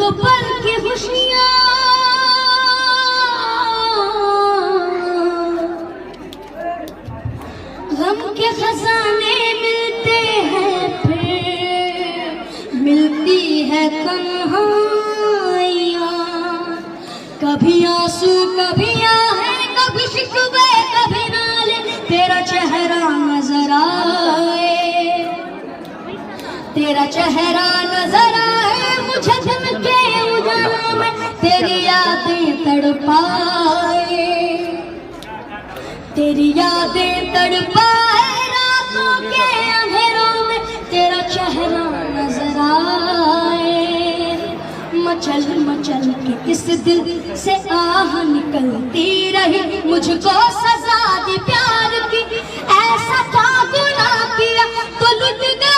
दो पल की खुशियाँ गम के खजाने मिलते हैं, फिर मिलती है तन्हाइयाँ। कभी आंसू कभी आहे, कभी शिकवे कभी नाले, तेरा चेहरा नजर आए, तेरा चेहरा नजर आए मुझे दिन के उजालों में, तेरी यादें तड़पाए, तेरी यादें तड़पाए रातों के अंधेरों में, तेरा चेहरा नजर आए। मचल मचल के इस दिल से आह निकलती रही, मुझको सजा दी प्यार की, ऐसा था गुनाह किया तो लुट गया